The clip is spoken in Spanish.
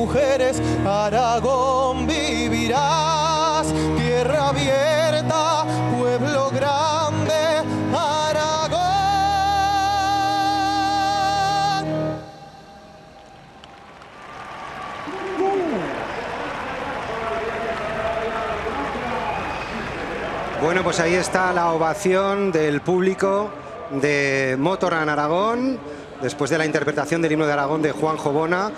mujeres, Aragón vivirás, tierra abierta, pueblo grande, Aragón. Bueno, pues ahí está la ovación del público de Motorrun Aragón, después de la interpretación del himno de Aragón de Juanjo Bona.